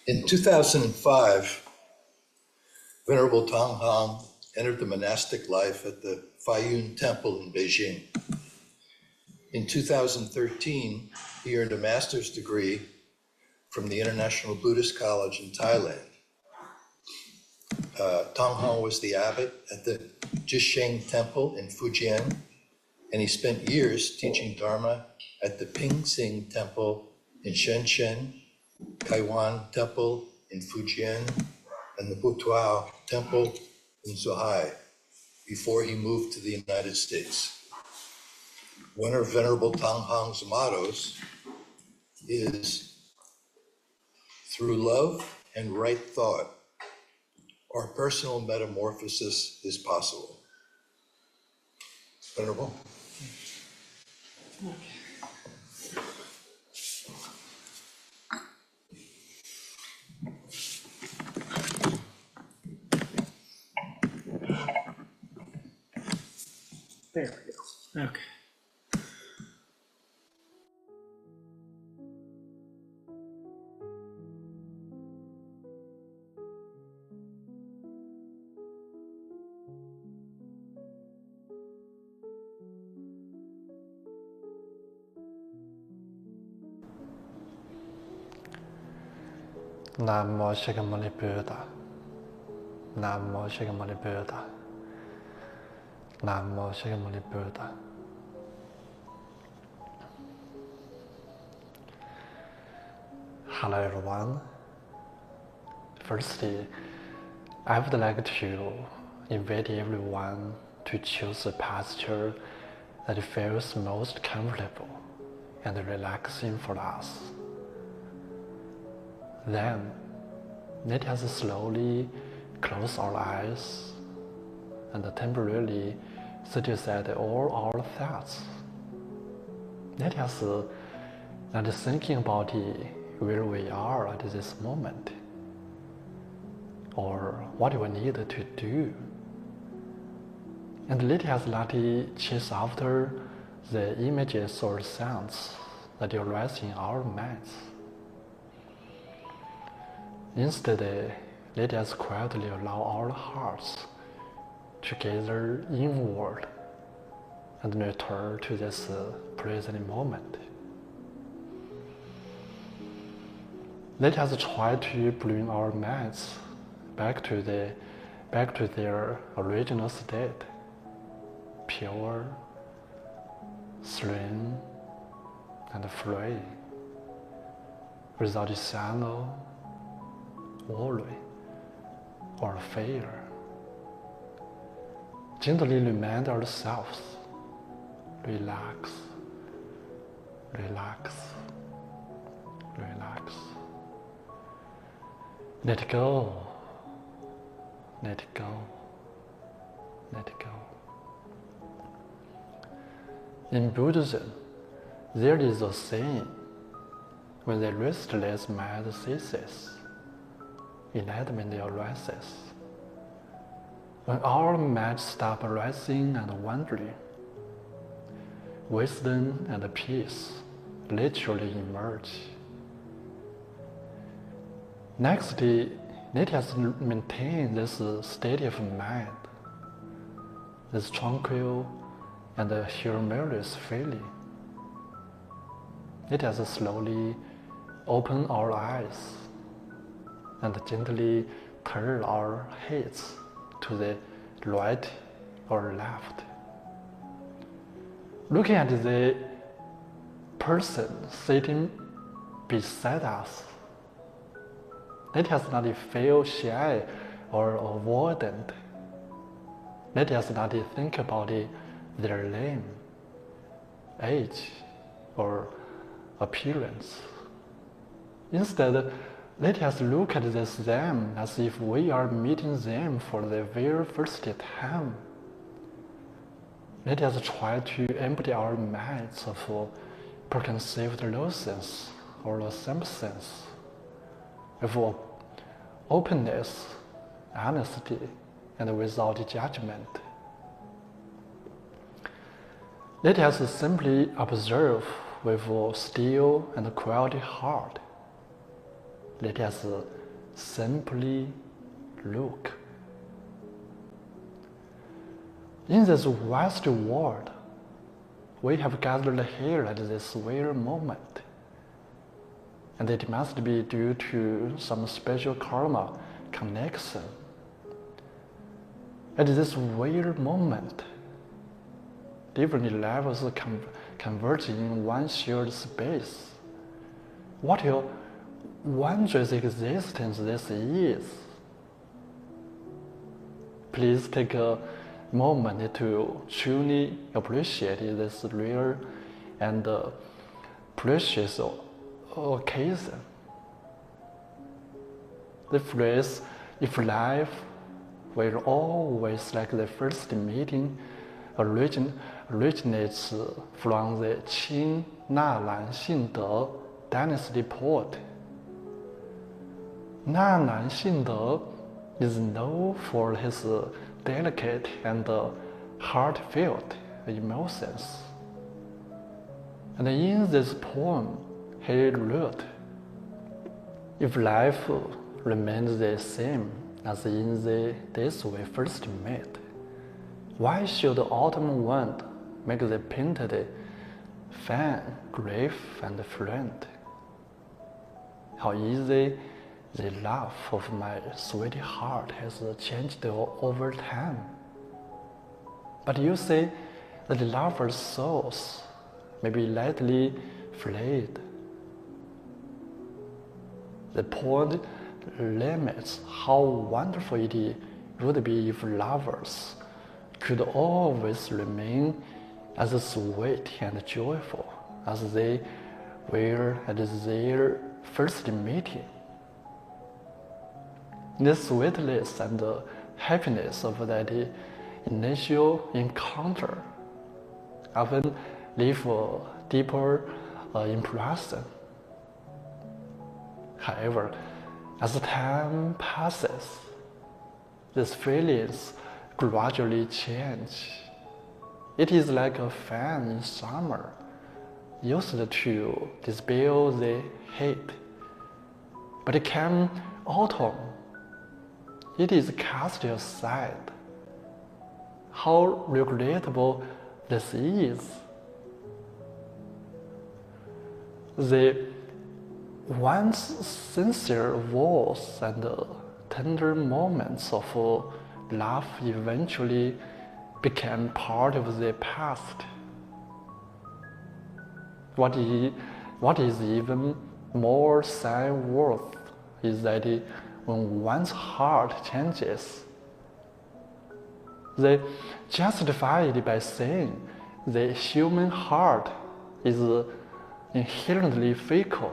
In 2005, Venerable Tong entered the monastic life at the Faiyun Temple in Beijing. In 2013, he earned a master's degree from the International Buddhist College in Thailand. Tong was the abbot at the Jisheng Temple in Fujian, and he spent years teaching Dharma at the Pingsing Temple in Shenzhen, Kaiwan Temple in Fujian, and the Butuao Temple in Zhuhai before he moved to the United States. One of Venerable Tong mottos is, through love and right thought, our personal metamorphosis is possible. Venerable. There we go. Okay. Namo Shakyamuni Buddha. Namo Shakyamuni Buddha. Namo Shakyamuni Buddha. Hello everyone. Firstly, I would like to invite everyone to choose a posture that feels most comfortable and relaxing for us. Then, let us slowly close our eyes and temporarily set aside all our thoughts. Let us not thinking about where we are at this moment or what we need to do. And let us not chase after the images or sounds that arise in our minds. Instead, let us quietly allow our hearts to gather inward and return to this present moment. Let us try to bring our minds back to their original state, pure, serene, and free, without shadow, worry, or fear. Gently remind ourselves, relax, relax, relax. Let go, let go, let go. In Buddhism, there is a saying, when the restless mind ceases, enlightenment arises. When our minds stop rising and wandering, wisdom and peace literally emerge. Nextly, let us maintain this state of mind, this tranquil and humorous feeling. Let us slowly open our eyes and gently turn our heads to the right or left. Looking at the person sitting beside us, let us not feel shy or avoidant. Let us not think about their name, age, or appearance. Instead, let us look at them as if we are meeting them for the very first time. Let us try to empty our minds of preconceived notions or assumptions, of openness, honesty, and without judgment. Let us simply observe with a still and quiet heart. let us simply look. In this vast world, we have gathered here at this very moment, and it must be due to some special karma connection. At this very moment, different levels converge in one shared space. What a wondrous existence this is! Please take a moment to truly appreciate this rare and precious occasion. The phrase, "if life were always like the first meeting," originates from the Qing Nanan Xingde dynasty poet. Nanan Xingde is known for his delicate and heartfelt emotions. And in this poem, he wrote, "If life remains the same as in the days we first met, why should the autumn wind make the painted fan grave and friend? How easy the love of my sweetheart has changed over time. But you say that lovers' souls may be lightly flayed." The poet laments how wonderful it would be if lovers could always remain as sweet and joyful as they were at their first meeting. The sweetness and happiness of that initial encounter often leave a deeper impression. However, as time passes, these feelings gradually change. It is like a fan in summer, used to dispel the heat. But come autumn, it is cast aside. How regrettable this is! The once sincere vows and tender moments of love eventually became part of the past. What is even more sad-worth is that when one's heart changes, they justify it by saying the human heart is inherently fickle.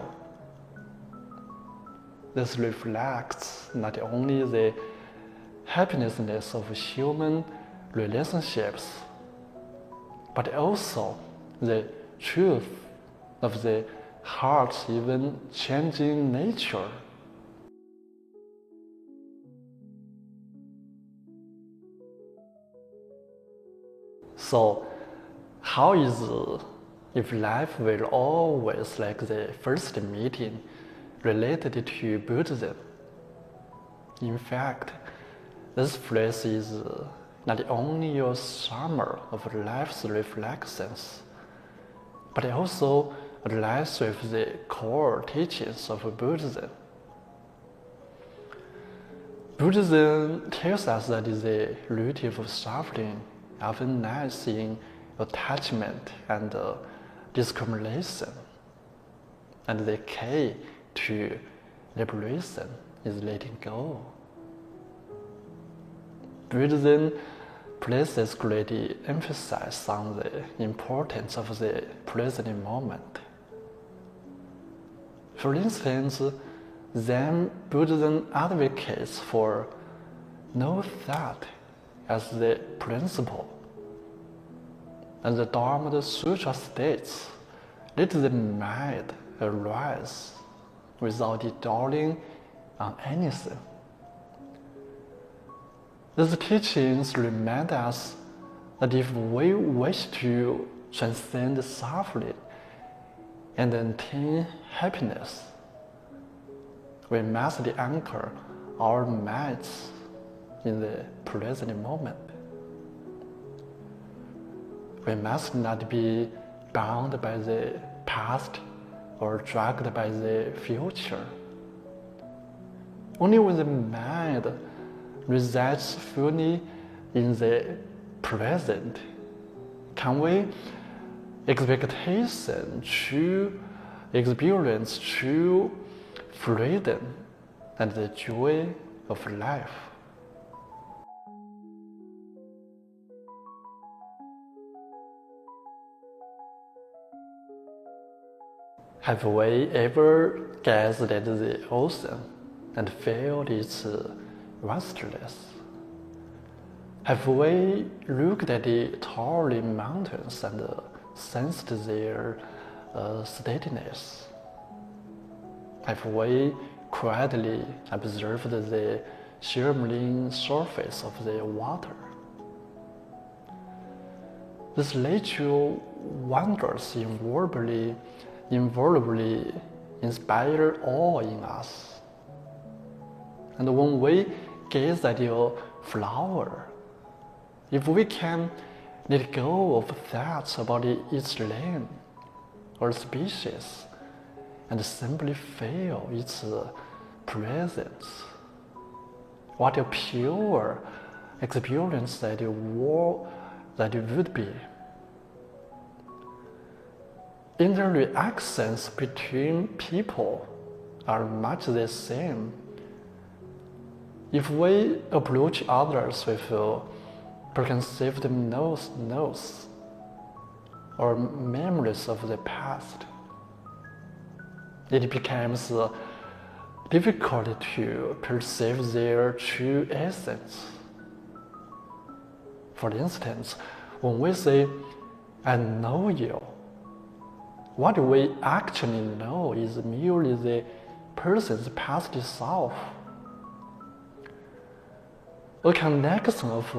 This reflects not only the happiness of human relationships, but also the truth of the heart's even changing nature. So, how is if life were always like the first meeting related to Buddhism? In fact, this phrase is not only a summary of life's reflections, but also lies with the core teachings of Buddhism. Buddhism tells us that the root of suffering often lies in attachment and discrimination, and the key to liberation is letting go. Buddhism places great emphasis on the importance of the present moment. For instance, Zen Buddhism advocates for no thought as the principle, and the Dharma Sutra states, "Let the mind arise without dwelling on anything." These teachings remind us that if we wish to transcend suffering and attain happiness, we must anchor our minds in the present moment. We must not be bound by the past or dragged by the future. Only when the mind resides fully in the present can we experience true freedom and the joy of life. Have we ever gazed at the ocean and felt its vastness? Have we looked at the towering mountains and sensed their steadiness? Have we quietly observed the shimmering surface of the water? These natural wonders invariably inspire awe in us. And when we gaze at a flower, if we can let go of thoughts about its name or species and simply feel its presence, what a pure experience that would be. Interactions between people are much the same. If we approach others with preconceived notions or memories of the past, it becomes difficult to perceive their true essence. For instance, when we say, "I know you," what we actually know is merely the person's past self. A connection of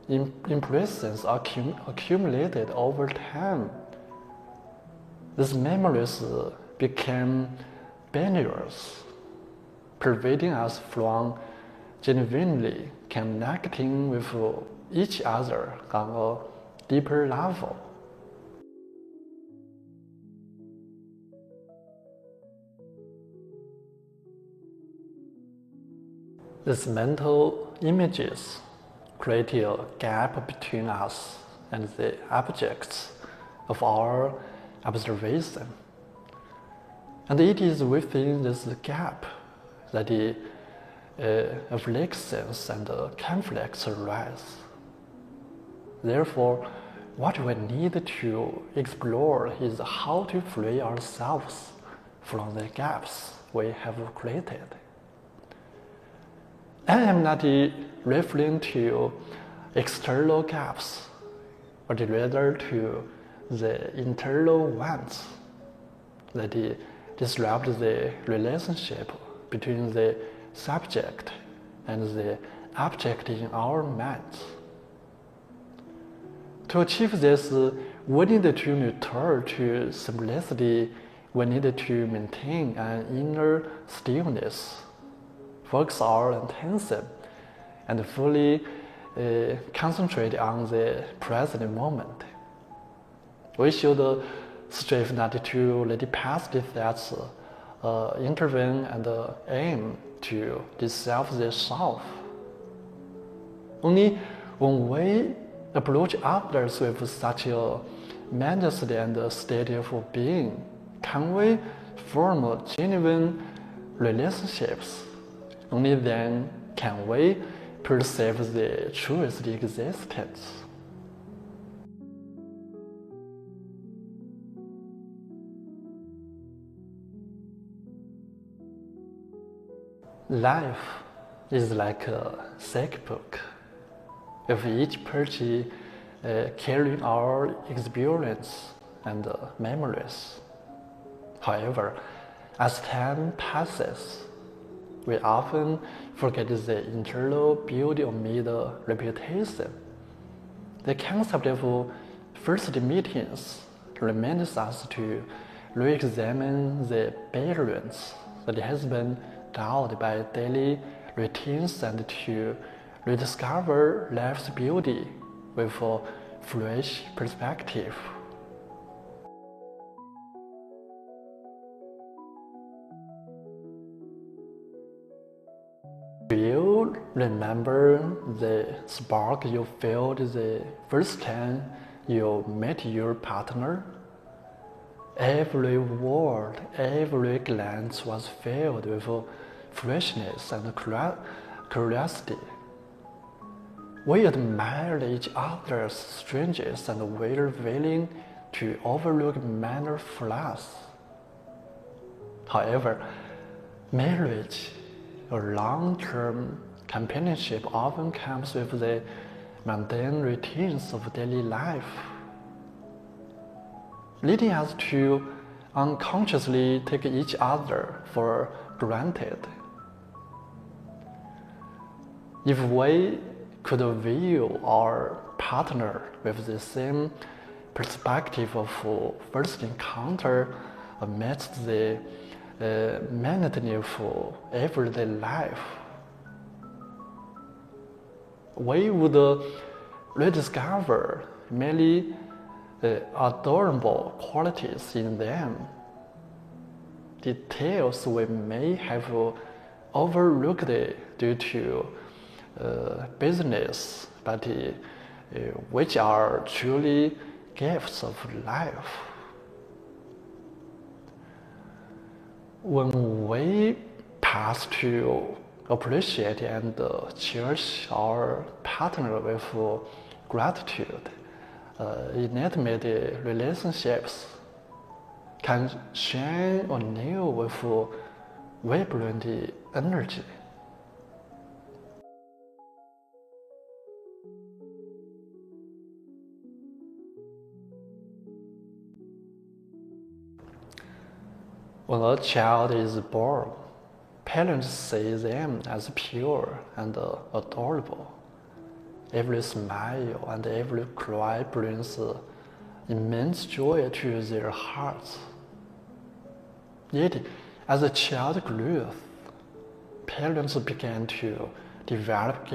impressions accumulated over time. These memories became barriers, preventing us from genuinely connecting with each other on a deeper level. These mental images create a gap between us and the objects of our observation. And it is within this gap that the afflictions and conflicts arise. Therefore, what we need to explore is how to free ourselves from the gaps we have created. I am not referring to external gaps, but rather to the internal ones that disrupt the relationship between the subject and the object in our minds. To achieve this, we need to return to simplicity. We need to maintain an inner stillness, focus our attention, and fully concentrate on the present moment. We should strive not to let the past thoughts intervene and aim to dissolve the self. Only when we approach others with such a mindset and state of being can we form genuine relationships. Only then can we perceive the truest existence. Life is like a thick book, with each page carrying our experience and memories. However, as time passes, we often forget the internal beauty amid the repetition. The concept of first meetings reminds us to re-examine the balance that has been dulled by daily routines and to rediscover life's beauty with a fresh perspective. Do you remember the spark you felt the first time you met your partner? Every word, every glance was filled with freshness and curiosity. We admired each other's strengths and were willing to overlook minor flaws. However, marriage or long-term companionship often comes with the mundane routines of daily life, leading us to unconsciously take each other for granted. If we could view our partner with the same perspective of first encounter amidst the monotony of everyday life, we would rediscover many adorable qualities in them, details we may have overlooked due to business, but which are truly gifts of life. When we pass to appreciate and cherish our partner with gratitude, intimate relationships can shine anew with vibrant energy. When a child is born, parents see them as pure and adorable. Every smile and every cry brings immense joy to their hearts. Yet, as the child grew, parents began to develop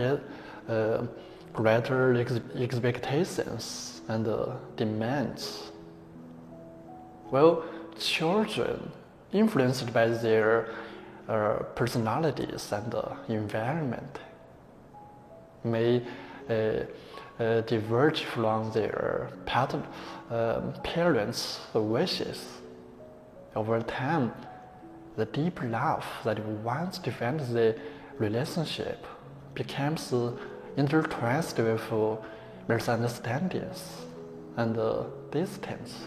greater expectations and demands. Well, children, influenced by their personalities and environment, may diverge from their parents' wishes. Over time, the deep love that once defined the relationship becomes intertwined with misunderstandings and distance.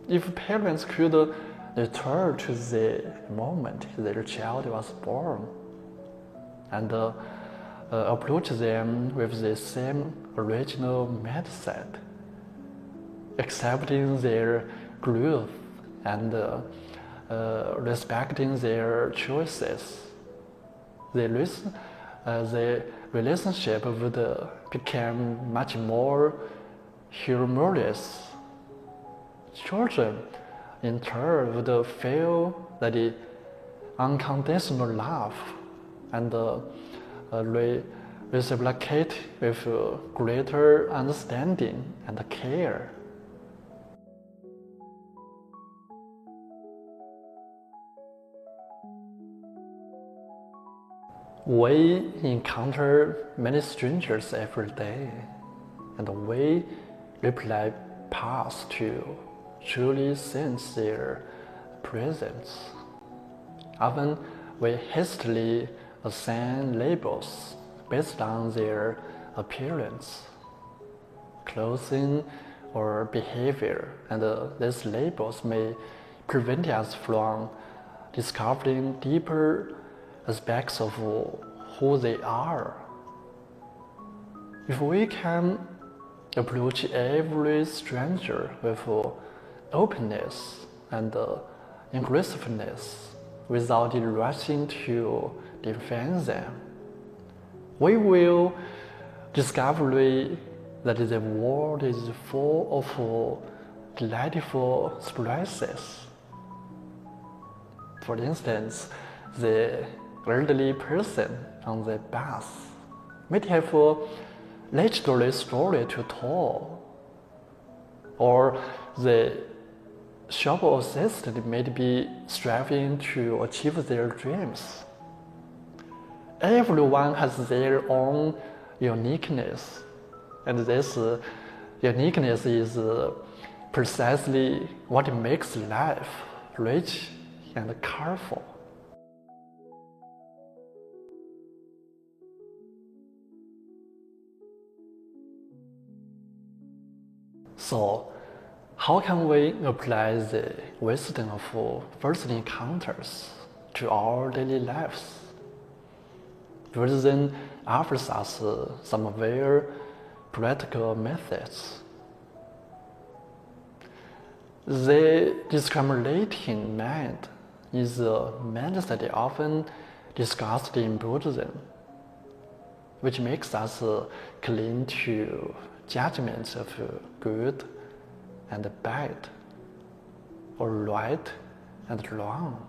If parents could return to the moment their child was born and approach them with the same original mindset, accepting their growth and respecting their choices, the relationship would become much more harmonious. Children, in turn, would feel that the unconditional love and reciprocate with greater understanding and care. We encounter many strangers every day, and we reply pass to truly sense their presence. Often we hastily assign labels based on their appearance, clothing, or behavior, and these labels may prevent us from discovering deeper aspects of who they are. If we can approach every stranger with openness and inclusiveness without rushing to defend them, we will discover that the world is full of delightful surprises. For instance, the elderly person on the bus might have a legendary story to tell, or the shop assistant might be striving to achieve their dreams. Everyone has their own uniqueness, and this uniqueness is precisely what makes life rich and colorful. So, how can we apply the wisdom of first encounters to our daily lives? Buddhism offers us some very practical methods. The discriminating mind is a mindset often discussed in Buddhism, which makes us cling to judgments of good and bad, or right and wrong.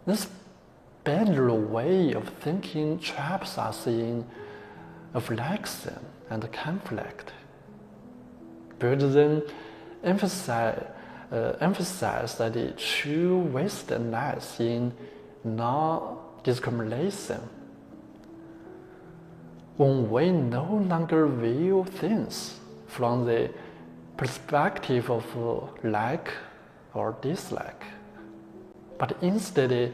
This binary way of thinking traps us in affliction and conflict. Buddhism emphasizes that the true wisdom lies in non-discrimination. When we no longer view things from the perspective of like or dislike, but instead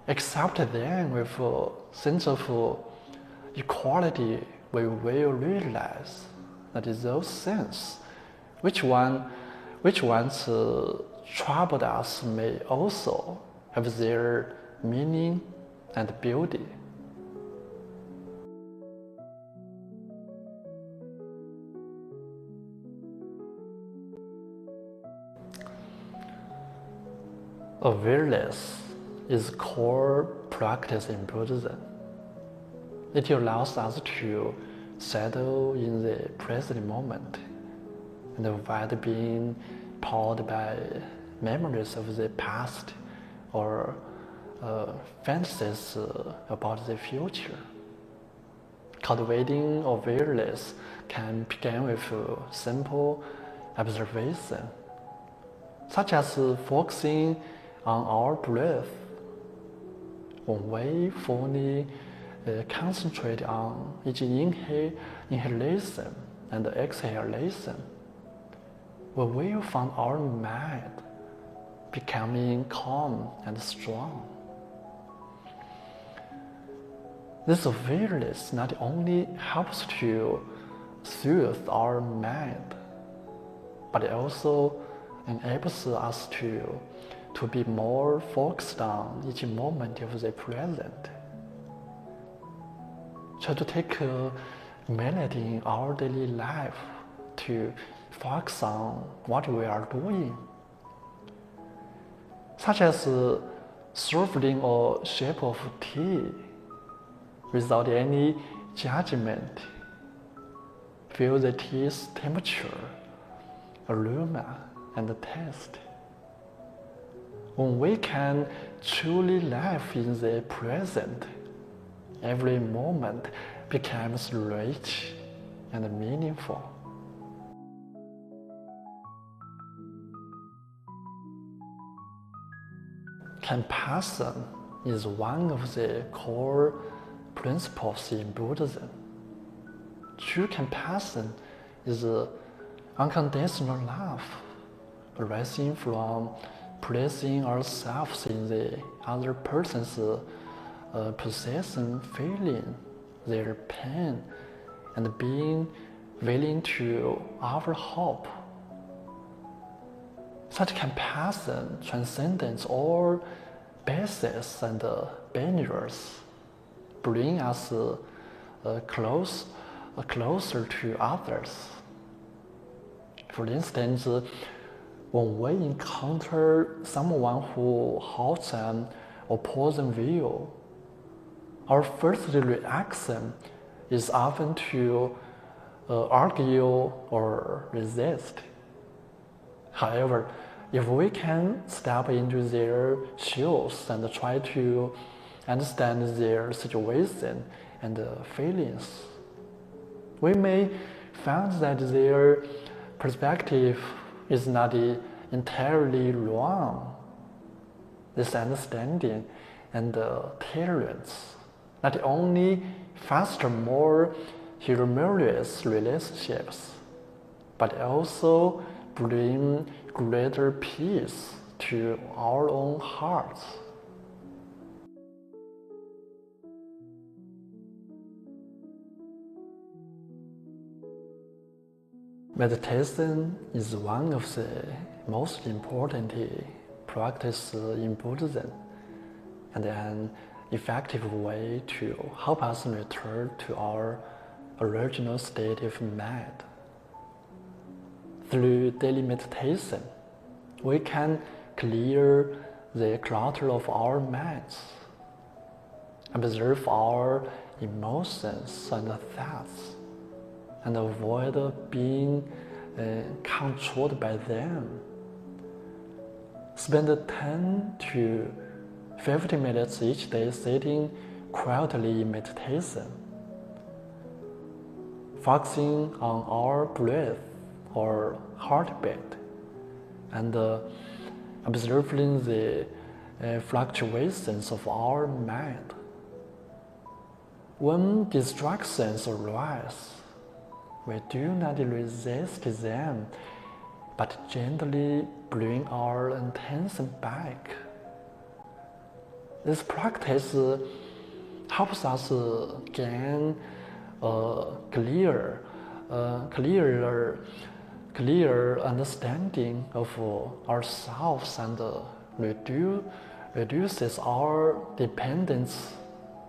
accept them with a sense of equality, we will realize that those things which once troubled us may also have their meaning and beauty. Awareness is core practice in Buddhism. It allows us to settle in the present moment and avoid being pulled by memories of the past or fantasies about the future. Cultivating awareness can begin with simple observation, such as focusing on our breath. When we fully concentrate on each inhalation and exhalation, we will find our mind becoming calm and strong. This awareness not only helps to soothe our mind, but it also enables us to be more focused on each moment of the present. Try to take a minute in our daily life to focus on what we are doing, such as serving a sip of tea without any judgment. Feel the tea's temperature, aroma, and taste. When we can truly live in the present, every moment becomes rich and meaningful. Compassion is one of the core principles in Buddhism. True compassion is unconditional love, arising from placing ourselves in the other person's possession, feeling their pain, and being willing to offer hope. Such compassion transcends all bases and barriers, bring us closer to others. For instance, when we encounter someone who holds an opposing view, our first reaction is often to argue or resist. However, if we can step into their shoes and try to understand their situation and feelings, we may find that their perspective is not entirely wrong. This understanding and tolerance not only foster more harmonious relationships, but also bring greater peace to our own hearts. Meditation is one of the most important practices in Buddhism and an effective way to help us return to our original state of mind. Through daily meditation, we can clear the clutter of our minds, observe our emotions and thoughts, and avoid being controlled by them. Spend 10 to 50 minutes each day sitting quietly in meditation, focusing on our breath or heartbeat, and observing the fluctuations of our mind. When distractions arise, we do not resist them, but gently bring our attention back. This practice helps us gain a clearer understanding of ourselves and reduces our dependence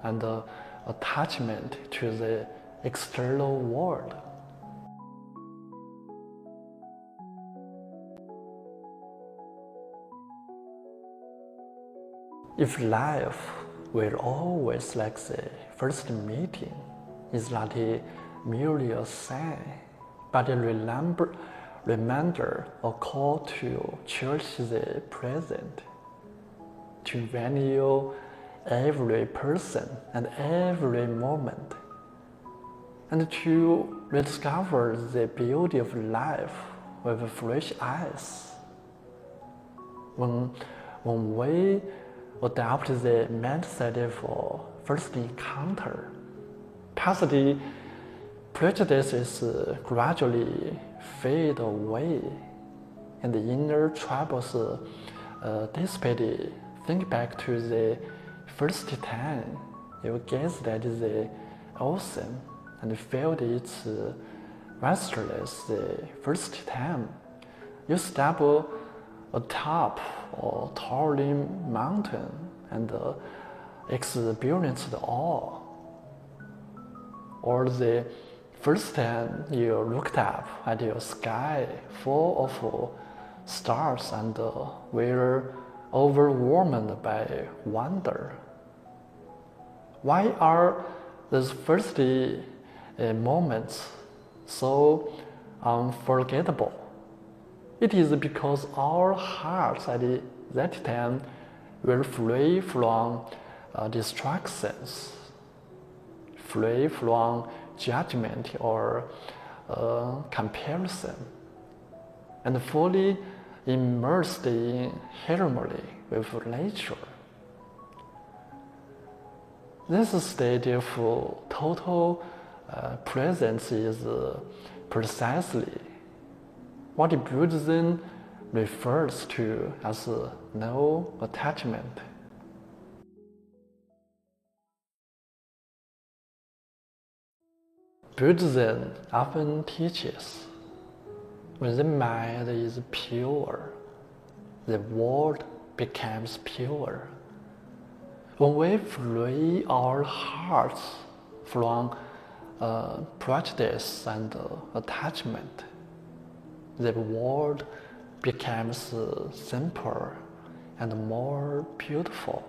and attachment to the external world. If life were always like the first meeting, it's not merely a sign, but a reminder, a call to cherish the present, to value every person and every moment, and to rediscover the beauty of life with fresh eyes. When we adopt the mindset of first encounter, past prejudices gradually fade away, and the inner troubles dissipate. Think back to the first time you gazed at the ocean and felt its vastness. The first time you step atop a towering mountain and experienced awe, or the first time you looked up at your sky full of stars and were overwhelmed by wonder. Why are those first moments so unforgettable? It is because our hearts at that time were free from distractions, free from judgment or comparison, and fully immersed in harmony with nature. This state of total presence is precisely what Buddhism refers to as no attachment. Buddhism often teaches when the mind is pure, the world becomes pure. When we free our hearts from prejudice and attachment, the world becomes simpler and more beautiful.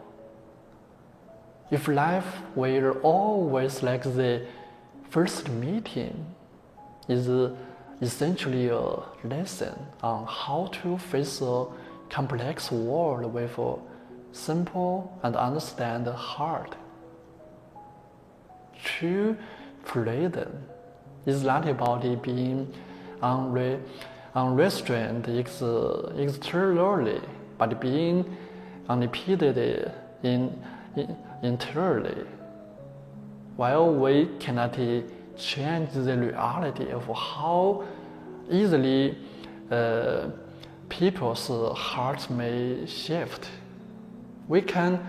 If life were always like the first meeting, is essentially a lesson on how to face a complex world with a simple and understand heart. True freedom is not about being unrestrained externally, but being unimpeded internally. While we cannot change the reality of how easily people's hearts may shift, we can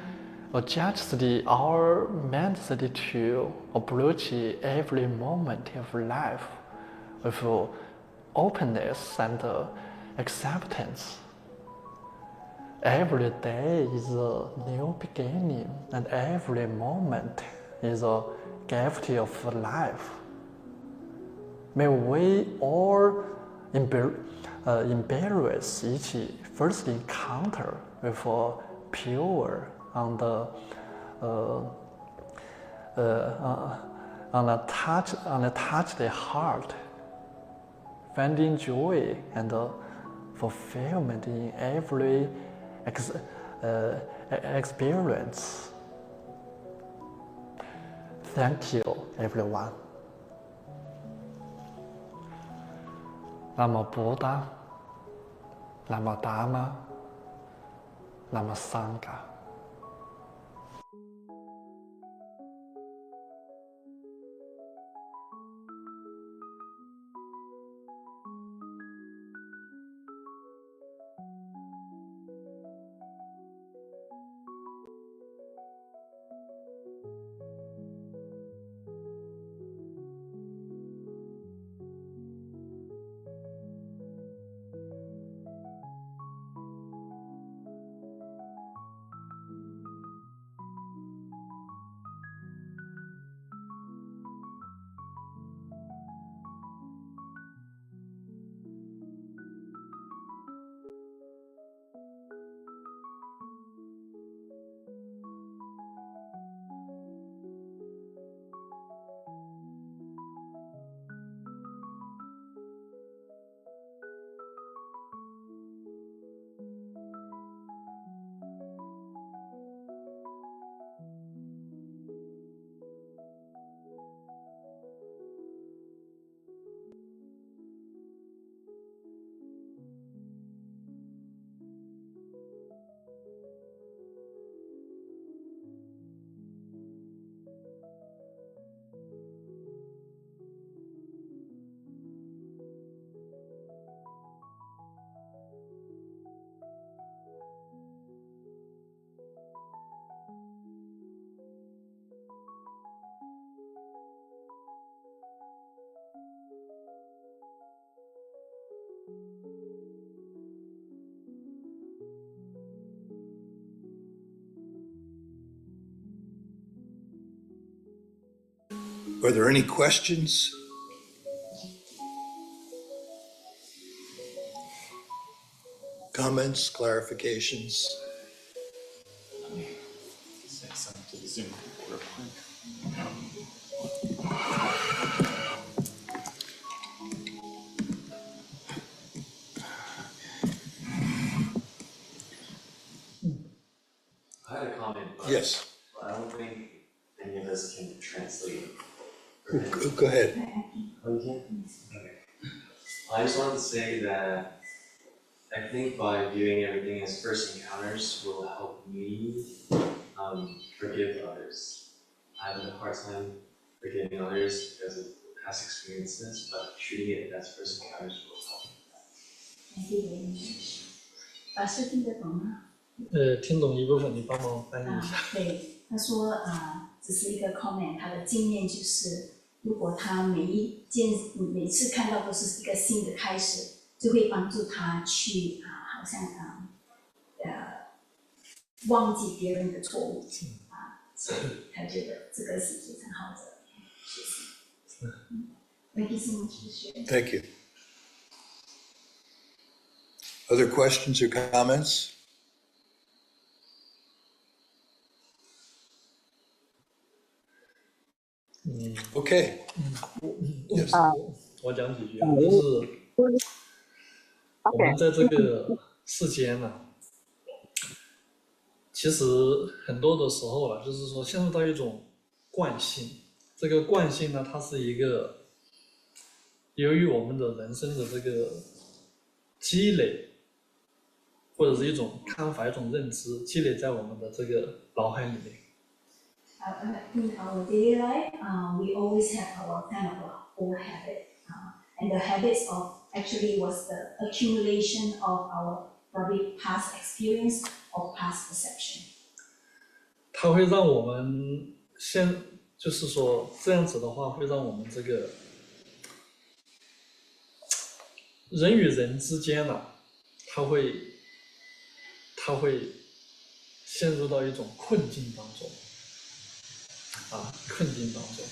adjust our mindset to approach every moment of life with openness and acceptance. Every day is a new beginning, and every moment is a gift of life. May we all embrace each first encounter with a pure and unattached heart, finding joy and fulfillment in every experience. Thank you, everyone. 那么布达，那么达玛，那么桑嘎。Are there any questions? Comments, clarifications? Say something to the Zoom group real quick. I had a comment, but Yes, I don't think any of us can translate. go ahead. Oh, you can? Okay. I just wanted to say that I think by viewing everything as first encounters will help me forgive others. I have a hard time forgiving others because of past experiences, but treating it as first encounters will help. 法师听得懂吗？听懂一部分，你帮忙翻译一下。对，他说只是一个 comment， 他的经验就是，如果他每次看到都是一个新的开始，就会帮助他去好像忘记别人的错误所以他觉得这个是非常好的学习。Thank you so much. Thank you. Other questions or comments? Okay. Yes. 我讲几句啊，就是我们在这个世间呢，其实很多的时候了，就是说陷入到一种惯性。这个惯性呢，它是一个由于我们的人生的这个积累，或者是一种看法、一种认知积累在我们的这个脑海里面。In our daily life, we always have our kind of old habit, and the habits of actually was the accumulation of our probably past experience or past perception. 它会让我们就是说这样子的话，会让我们这个人与人之间呢，它会陷入到一种困境当中，困境当中，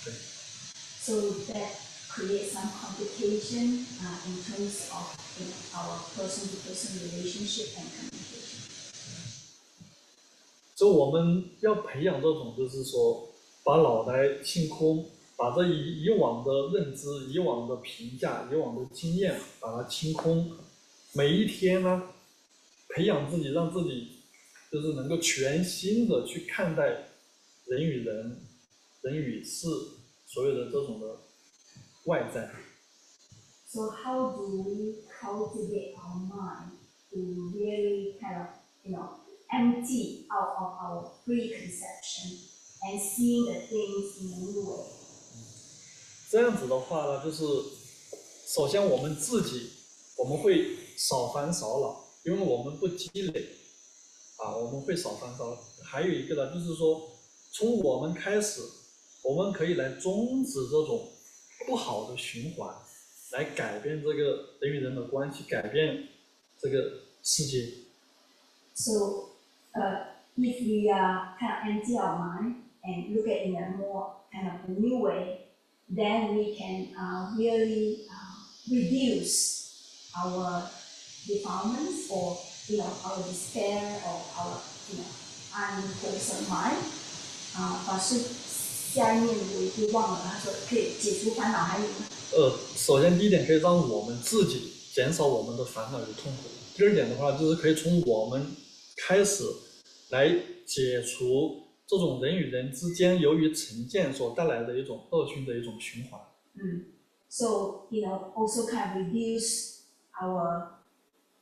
对。So that creates some complication in terms of our person-to-person relationship and communication. 所以我们要培养这种，就是说，把脑袋清空，把这以往的认知、以往的评价、以往的经验，把它清空。每一天呢，培养自己，让自己就是能够全新的去看待人与人、人与事所有的这种的外在。So how do we cultivate our mind to really kind of, empty out of our preconception and seeing the things in a new way? 这样子的话呢，就是首先我们自己，我们会少烦少恼，因为我们不积累，我们会少烦少恼。还有一个呢，就是说从我们开始，我们可以来终止这种不好的循环，来改变这个人与人的关系，改变这个世界。So, if we are kind of empty our mind and look at it in a more kind of a new way, then we can really reduce our defilements or our despair or our unwholesome mind. 是下一面我已经忘了，他说可以解除烦恼，还有首先第一点可以让我们自己减少我们的烦恼与痛苦。第二点的话，就是可以从我们开始来解除这种人与人之间由于成见所带来的一种恶性的一种循环。So also kind of reduce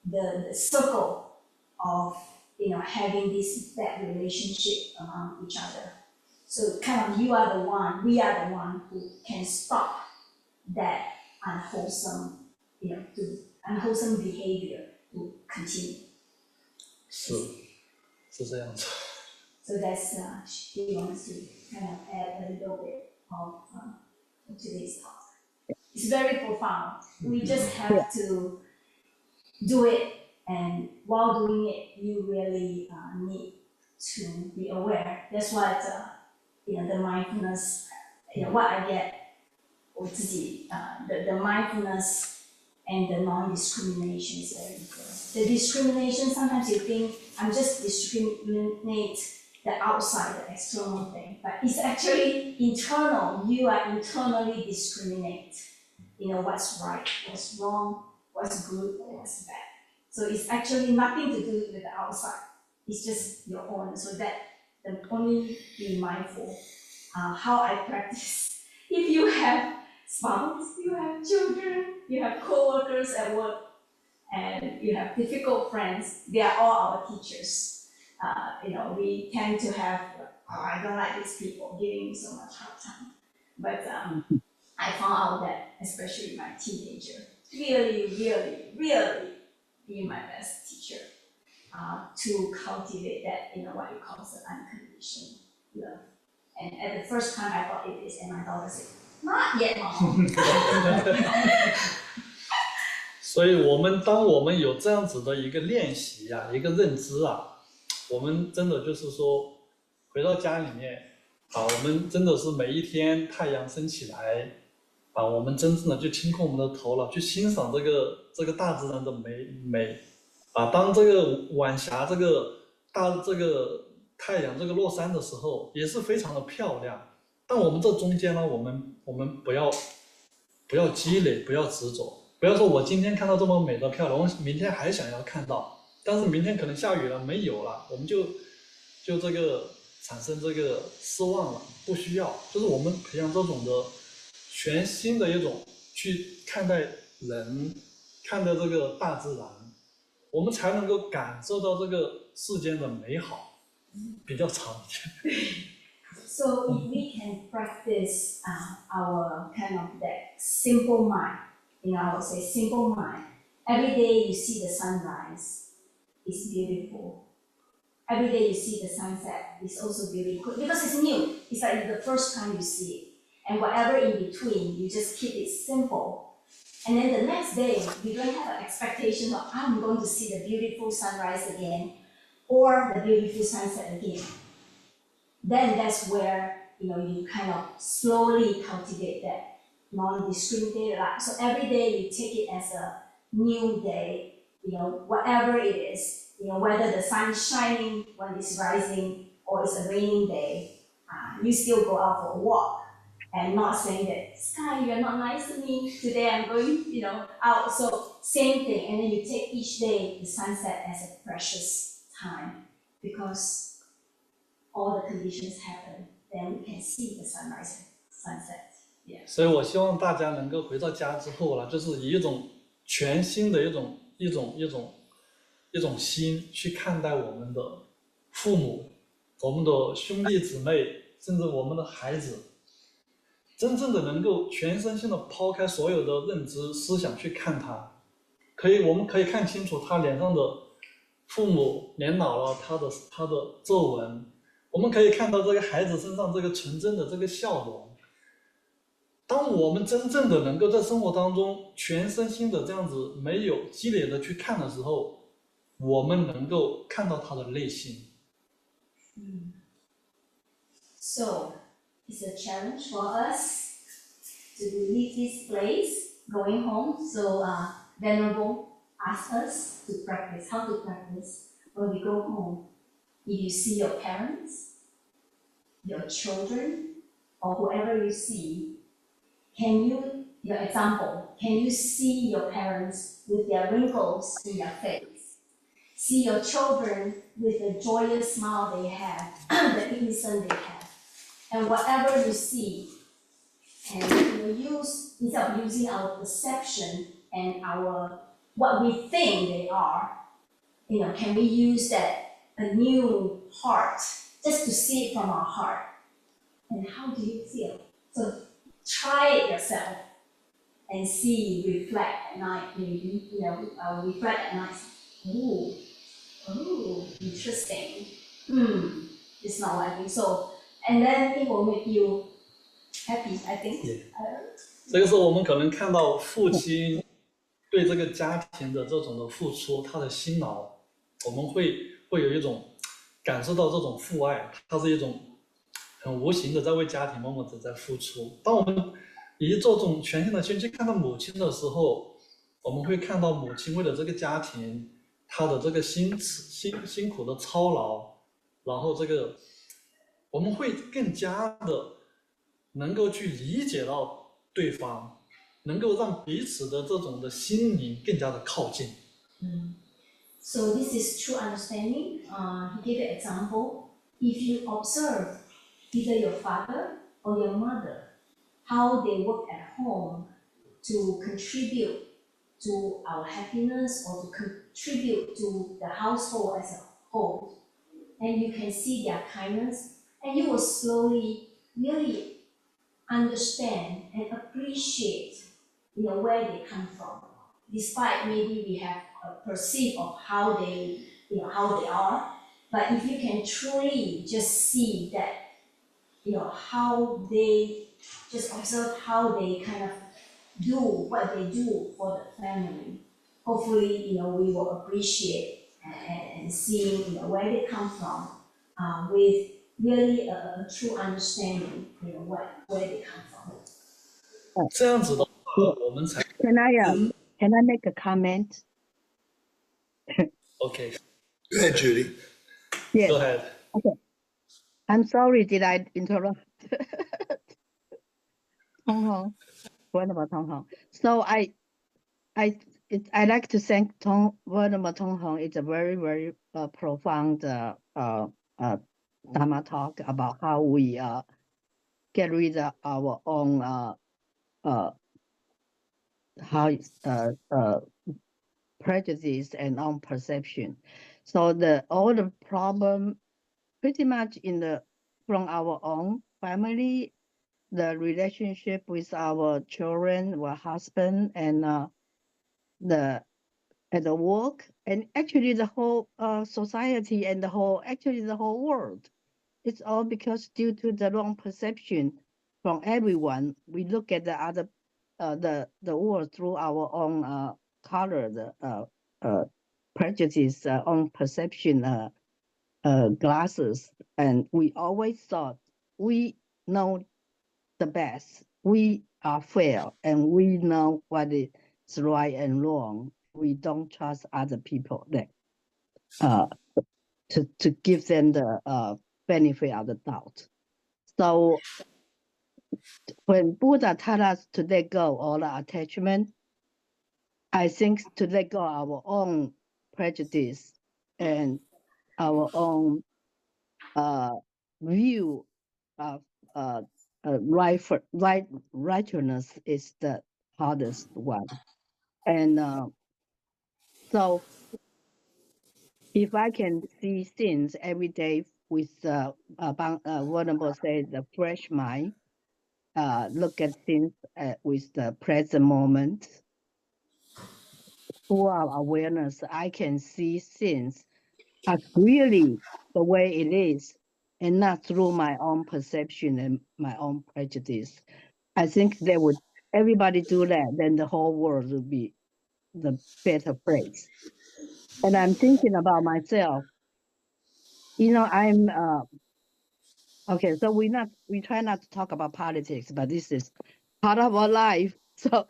the circle of having this bad relationship among each other. So kind of we are the one who can stop that unwholesome behavior to continue. 是这样子。So that's he wants to kind of add a little bit of today's talk. It's very profound. We just have to do it, and while doing it, you really need to be aware. That's what the mindfulness. What I get, 我自己the mindfulness and the non-discrimination is very important. The discrimination, sometimes you think I'm just discriminate the outside, the external thing, but it's actually internal. You are internally discriminate. What's right, what's wrong, what's good, what's bad. So it's actually nothing to do with the outside. It's just your own. So that only be mindful. How I practice. If you have spouse, you have children, you have co-workers at work, and you have difficult friends, they are all our teachers. We tend to have, I don't like these people giving me so much hard time. But I found out that, especially my teenager, really, really, really be my best teacher to cultivate that, what you call the unconditional love. And at the first time I thought it is, and my daughter said, not yet, Mom. 所以当我们有这样子的一个练习一个认知我们真的就是说回到家里面我们真的是每一天太阳升起来我们真正的去清空我们的头了，去欣赏这个大自然的美当这个晚霞这个太阳这个落山的时候也是非常的漂亮。但我们这中间呢，我们不要积累，不要执着，不要说我今天看到这么美的漂亮，我明天还想要看到但是明天可能下雨了，没有了，我们就这个产生这个失望了，不需要。就是我们培养这种的全新的一种去看待人，看待这个大自然，我们才能够感受到这个世间的美好，比较长一点。So if we can practice our kind of that simple mind, I would say simple mind. Every day you see the sunrise, it's beautiful. Every day you see the sunset, it's also beautiful because it's new. It's like the first time you see it, and whatever in between, you just keep it simple. And then the next day, you don't have an expectation of I'm going to see the beautiful sunrise again or the beautiful sunset again. Then that's where you kind of slowly cultivate that non-discriminated life. So every day you take it as a new day, whatever it is, whether the sun is shining when it's rising or it's a raining day, you still go out for a walk and not saying that sky, you're not nice to me today. I'm going, out. So same thing, and then you take each day the sunset as a precious time because all the conditions happen, then we can see the sunrise and sunset. Yeah. 所以我希望大家能够回到家之后了，就是以一种全新的一种心去看待我们的父母、我们的兄弟姊妹，甚至我们的孩子，真正的能够全身心的抛开所有的认知思想去看他，我们可以看清楚他脸上的父母年老了他的皱纹，我们可以看到这个孩子身上这个纯真的这个笑容。当我们真正的能够在生活当中全身心的这样子没有积累的去看的时候，我们能够看到他的内心。So it's a challenge for us to leave this place, going home. So Venerable asked us to practice, how to practice when we go home. If you see your parents, your children, or whoever you see, your example, can you see your parents with their wrinkles in their face? See your children with the joyous smile they have, the innocence they have. And whatever you see, and instead of using our perception and what we think they are, can we use that a new heart just to see it from our heart? And how do you feel? So try it yourself and see, reflect at night, maybe, reflect at night. Ooh, interesting. It's not like me. So, and then it will make you happy, I think. Yeah. 这个是我们可能看到父亲对这个家庭的这种的付出，他的辛劳，我们会有一种感受到这种父爱，它是一种很无形的在为家庭默默的在付出。当我们以这种全新的心去看到母亲的时候，我们会看到母亲为了这个家庭，她的这个辛苦的操劳，然后我们会更加的能够去理解到对方，能够让彼此的这种的心灵更加的靠近。So this is true understanding. He gave an example. If you observe either your father or your mother, how they work at home to contribute to our happiness or to contribute to the household as a whole, and you can see their kindness, and you will slowly really understand and appreciate, where they come from. Despite maybe we have a perceive of how they are, but if you can truly just see that, how they just observe how they kind of do what they do for the family. Hopefully, we will appreciate and see, where they come from, with really a true understanding, where they come from. 这样子的话，我们才 Can I make a comment? OK。 Go ahead, Judy. Yes. Go ahead. Okay. I'm sorry, did I interrupt? Tong Hong. What about Tong Hong? So I I like to thank Tong Hong. It's a very, very profound Dharma talk about how we get rid of our own prejudice and own perception. So all the problem pretty much from our own family, the relationship with our children, our husband, and at the work, and actually the whole society and the whole world. It's all because due to the wrong perception from everyone, we look at the other the world through our own color, prejudice, own perception glasses, and we always thought we know the best. We are fair, and we know what is right and wrong. We don't trust other people that to give them the benefit of the doubt. So when Buddha taught us to let go all the attachment, I think to let go our own prejudice and our own view of righteousness is the hardest one. And so if I can see things every day with Venerable said the fresh mind, look at things with the present moment, full of awareness, I can see things as really the way it is, and not through my own perception and my own prejudice. I think everybody do that, then the whole world would be the better place. And I'm thinking about myself. I'm okay. So we try not to talk about politics, but this is part of our life. So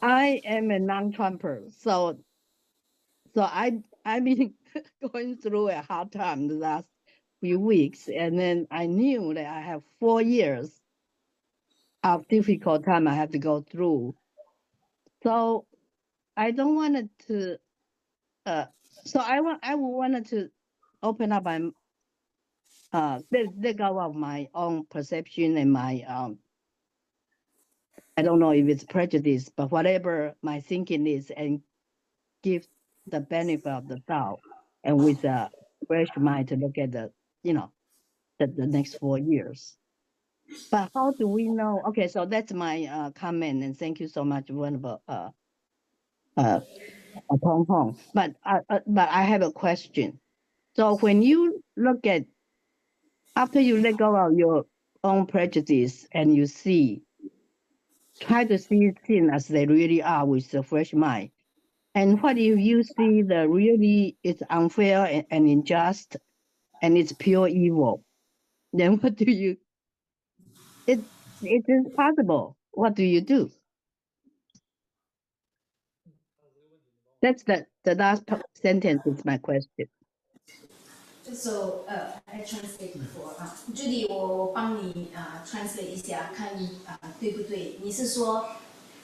I am a non-Trumper. So I've been going through a hard time the last few weeks, and then I knew that I have 4 years of difficult time I have to go through. So I don't want to. So I wanted to open up my let go of my own perception and my I don't know if it's prejudice, but whatever my thinking is, and give the benefit of the doubt, and with a fresh mind to look at the next 4 years. But how do we know? Okay, so that's my comment, and thank you so much, Venerable Tong Hong. But I have a question. So when you look at after you let go of your own prejudice and you try to see things as they really are with a fresh mind. And what if you see it's unfair and unjust and it's pure evil? Then what do you? It is possible. What do you do? That's the last sentence is my question. So I translate for Judy， 我帮你translate 一下，看对不对？你是说，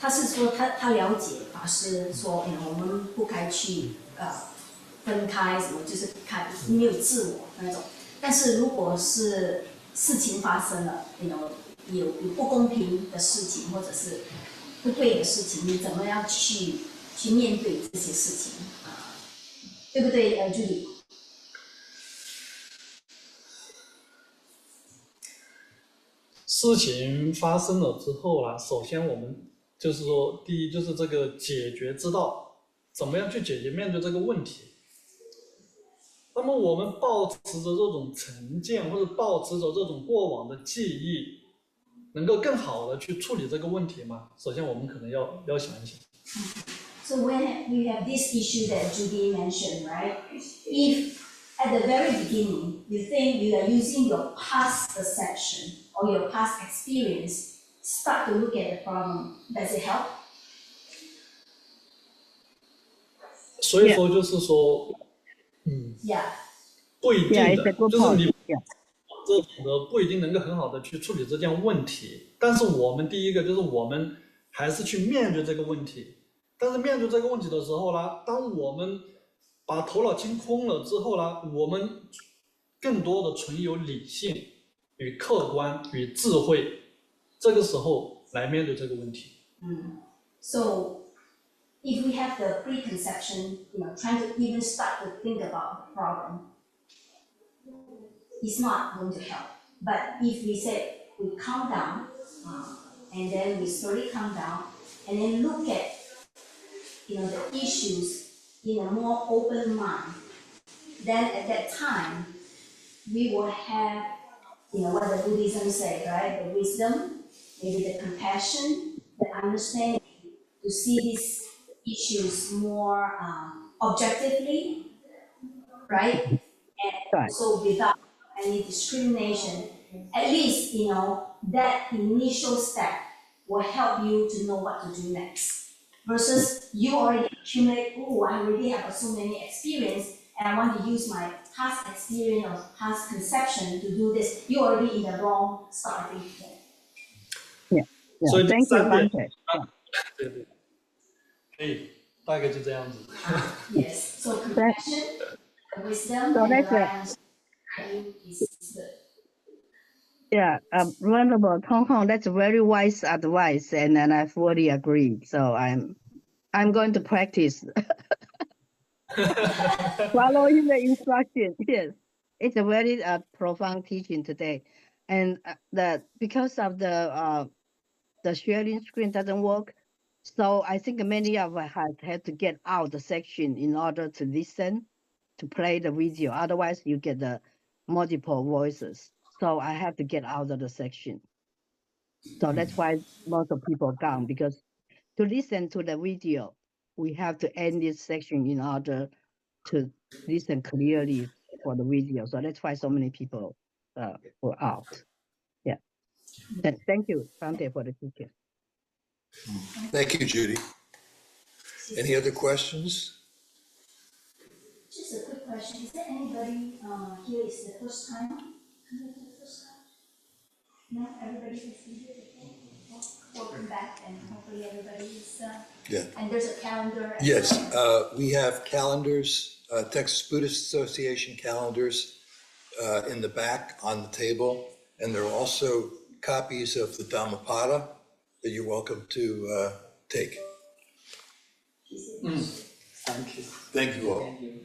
他是说他了解法师说，我们不该去分开什么，就是看没有自我那种。但是如果是事情发生了，有不公平的事情或者是不对的事情，你怎么样去面对这些事情对不对，Judy？事情发生了之后啦，首先我们就是说，第一就是这个解决之道，怎么样去解决面对这个问题。那么我们抱持着这种成见，或者抱持着这种过往的记忆，能够更好的去处理这个问题吗？首先我们可能要想一想。So when we have this issue that Judy mentioned, right? If at the very beginning you think you are using your past perception or your past experience, start to look at the problem, does it help? 所以说就是说，不一定的，就是你这种的不一定能够很好的去处理这件问题。但是我们第一个就是我们还是去面对这个问题。但是面对这个问题的时候呢，当我们把头脑清空了之后呢，我们更多的存有理性与客观与智慧，这个时候来面对这个问题。So if we have the preconception, trying to even start to think about the problem, it's not going to help. But if we say we calm down, and then we slowly calm down, and then look at the issues in a more open mind, then at that time we will have what the Buddhism say, right? The wisdom, maybe the compassion, the understanding to see these issues more objectively, right? And Right. also without any discrimination. At least, that initial step will help you to know what to do next. Versus you already accumulate, oh, I already have so many experience and I want to use my past experience or past conception to do this. You're already in the wrong starting point. Yeah. 所以第 Thank you, 三点， Bante. 对对，可以，大概就这样子。Yes, so compassion, wisdom, So and the that's right understanding is good. Yeah, Venerable Tong, that's very wise advice, and I fully agree. So I'm going to practice following the instruction. Yes, it's a very profound teaching today, and because of the sharing screen doesn't work, so I think many of us have had to get out the section in order to listen, to play the video. Otherwise, you get the multiple voices. So I have to get out of the section. So that's why most of people gone, because to listen to the video, we have to end this section in order to listen clearly for the video. So that's why so many people were out. Yeah. Thank you, Bante, for the teaching. Thank you, Judy. Any other questions? Just a quick question. Is there anybody here is the first time? No, everybody has been here before. Welcome back, and hopefully everybody is. Yeah. And there's a calendar. as Yes, well. we have calendars, Texas Buddhist Association calendars in the back on the table. And there are also copies of the Dhammapada that you're welcome to take. Thank you. Thank you all. Thank you.